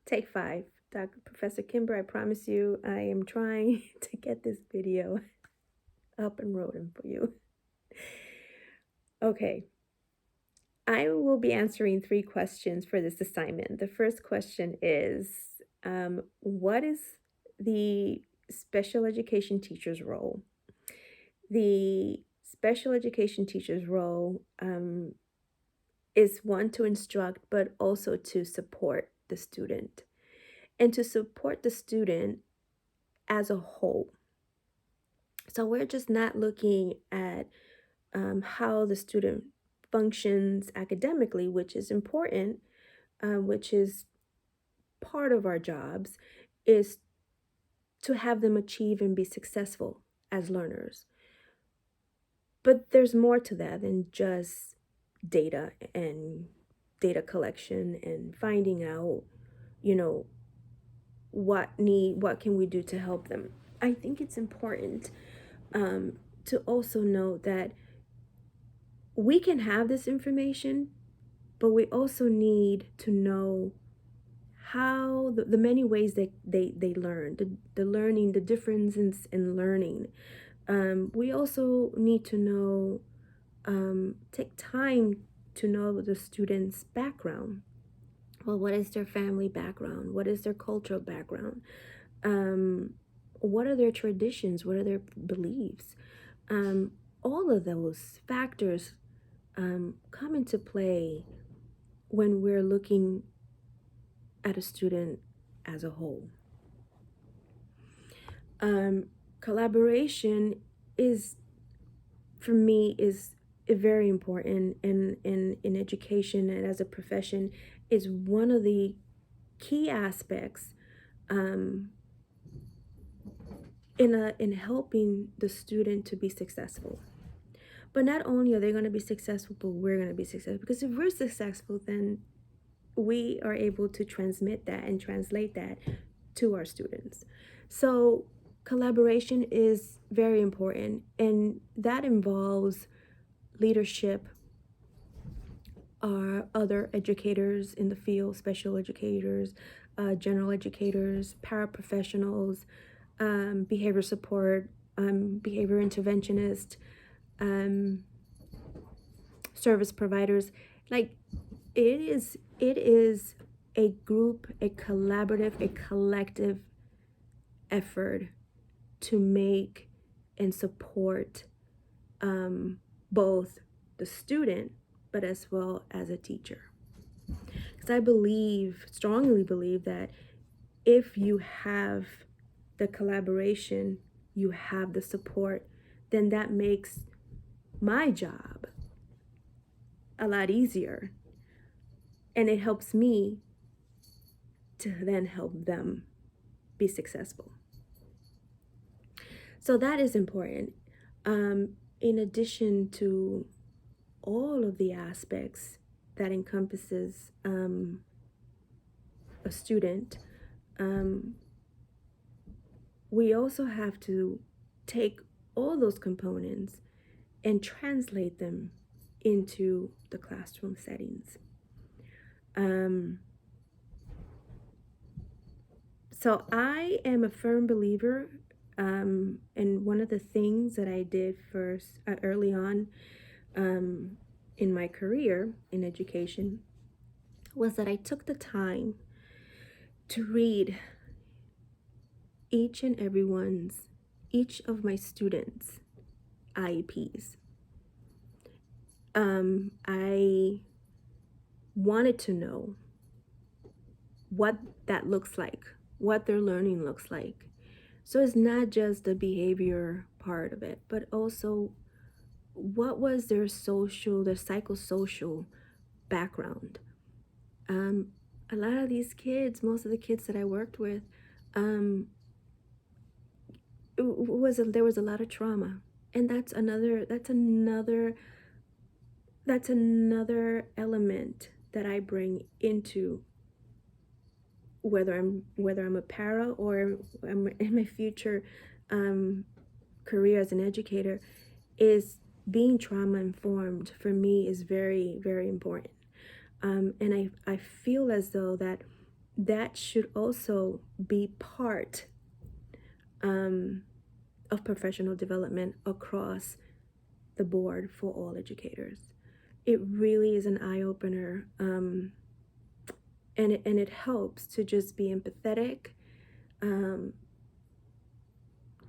Take 5. Dr. Professor Kimber, I promise you, I am trying to get this video up and rolling for you. Okay, I will be answering 3 questions for this assignment. The first question is, what is the special education teacher's role? The special education teacher's role is one to instruct, but also to support the student and to support the student as a whole. So we're just not looking at how the student functions academically, which is important, which is part of our jobs, is to have them achieve and be successful as learners. But there's more to that than just data and data collection and finding out, you know, what can we do to help them. I think it's important to also know that we can have this information, but we also need to know how the many ways that they learn, the learning, the differences in learning. We also need to know, take time to know the student's background. Well, what is their family background? What is their cultural background? What are their traditions? What are their beliefs? All of those factors come into play when we're looking at a student as a whole. Collaboration is, for me, is very important in education and as a profession, is one of the key aspects in helping the student to be successful. But not only are they going to be successful, but we're going to be successful. Because if we're successful, then we are able to transmit that and translate that to our students. So collaboration is very important, and that involves leadership, other educators in the field, special educators, general educators, paraprofessionals, behavior support, behavior interventionist, service providers. Like, it is a group, a collaborative, a collective effort to make and support both the student, but as well as a teacher. Because I strongly believe that if you have the collaboration, you have the support, then that makes my job a lot easier. And it helps me to then help them be successful. So that is important. In addition to all of the aspects that encompasses a student, we also have to take all those components and translate them into the classroom settings. So I am a firm believer, and one of the things that I did first early on in my career in education was that I took the time to read each of my students' IEPs. I wanted to know what that looks like, what their learning looks like. So it's not just the behavior part of it, but also what was their psychosocial background. A lot of these kids, most of the kids that I worked with, there was a lot of trauma, and that's another element that I bring into whether I'm a para or I'm in my future career as an educator. Is being trauma informed for me is very, very important. And I feel as though that that should also be part um, of professional development across the board for all educators. It really is an eye opener, and it helps to just be empathetic um,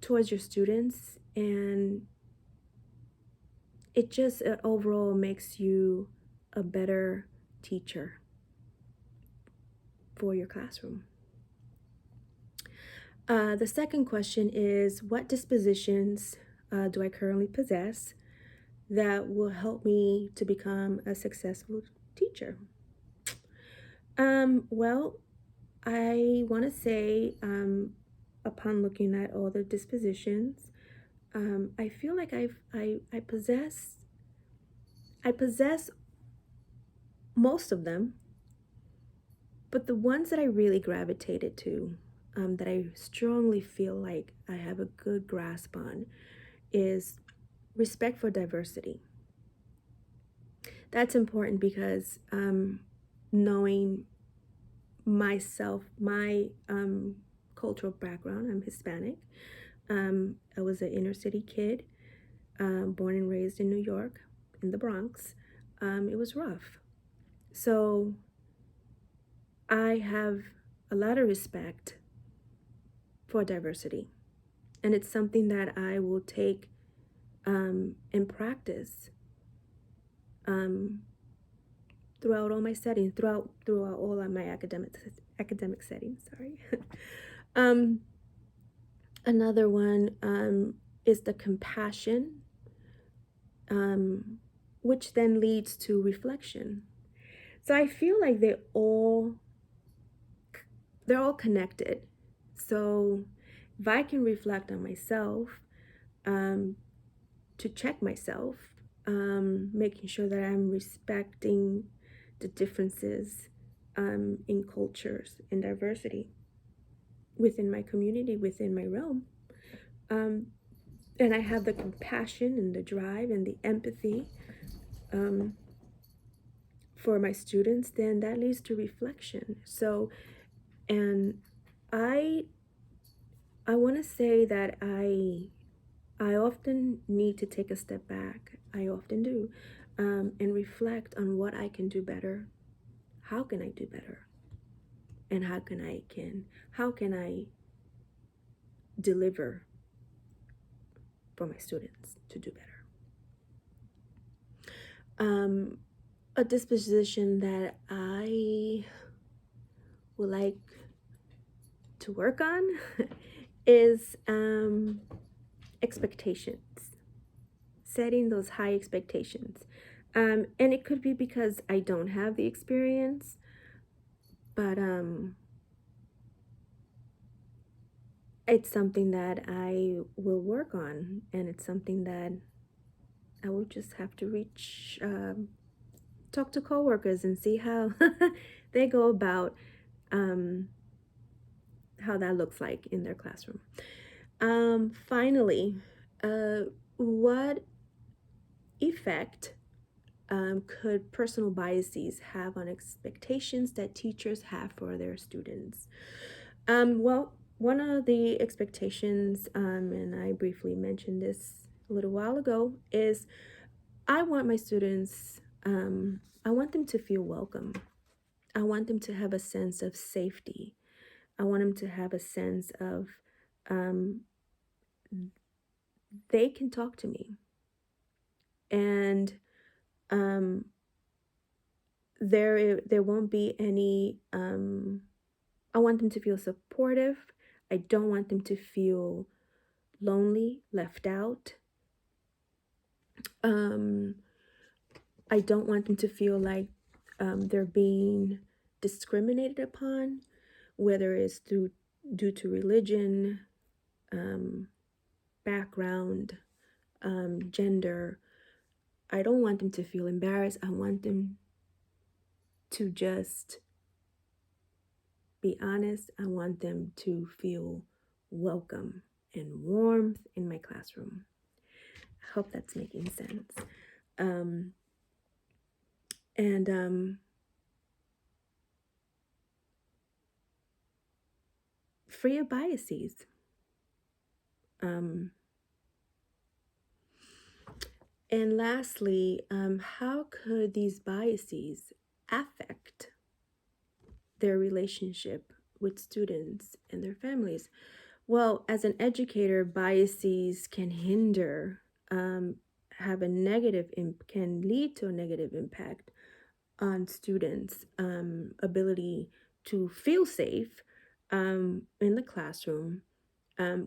towards your students, and it just overall makes you a better teacher for your classroom. The second question is, what dispositions do I currently possess that will help me to become a successful teacher? Well, I want to say, upon looking at all the dispositions, I feel like I possess most of them, but the ones that I really gravitated to, that I strongly feel like I have a good grasp on, is respect for diversity. That's important because knowing myself, my cultural background, I'm Hispanic. I was an inner city kid, born and raised in New York, in the Bronx. It was rough. So I have a lot of respect for diversity. And it's something that I will take and practice um, throughout all my settings, throughout all of my academic settings. Sorry. um, Another one is the compassion, um, which then leads to reflection. So I feel like they're all connected. So if I can reflect on myself, um, to check myself, making sure that I'm respecting the differences in cultures and diversity within my community, within my realm. Um, and I have the compassion and the drive and the empathy um, for my students, then that leads to reflection. So, and I I want to say that I often need to take a step back. I often do, and reflect on what I can do better. How can I do better? And how can I deliver for my students to do better? Um, a disposition that I would like to work on is expectations, setting those high expectations. And it could be because I don't have the experience, but it's something that I will work on, and it's something that I will just have to talk to coworkers and see how they go about um, how that looks like in their classroom. Finally, what effect could personal biases have on expectations that teachers have for their students? Well, one of the expectations, and I briefly mentioned this a little while ago, is I want my students, I want them to feel welcome. I want them to have a sense of safety. I want them to have a sense of um, they can talk to me. And um, there won't be any, I want them to feel supportive. I don't want them to feel lonely, left out. Um, I don't want them to feel like they're being discriminated upon, whether it's due to religion, um, background, gender. I don't want them to feel embarrassed. I want them to just be honest. I want them to feel welcome and warmth in my classroom. I hope that's making sense. Um, and free of biases. Um, and lastly, how could these biases affect their relationship with students and their families? Well, as an educator, biases can hinder, have a can lead to a negative impact on students' ability to feel safe in the classroom,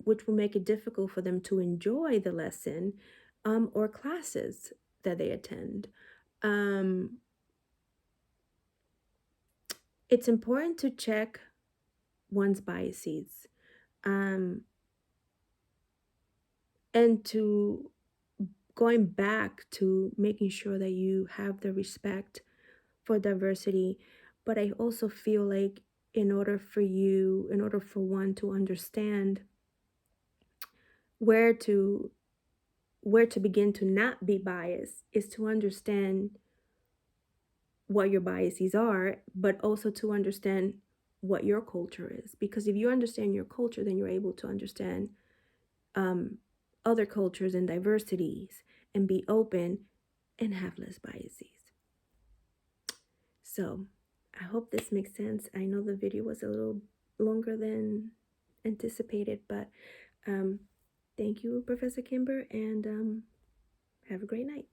which will make it difficult for them to enjoy the lesson or classes that they attend. Um, it's important to check one's biases um, and to going back to making sure that you have the respect for diversity. But I also feel like in order for one to understand where to where to begin to not be biased is to understand what your biases are, but also to understand what your culture is. Because if you understand your culture, then you're able to understand um, other cultures and diversities and be open and have less biases. So I hope this makes sense. I know the video was a little longer than anticipated, but um, thank you, Professor Kimber, and have a great night.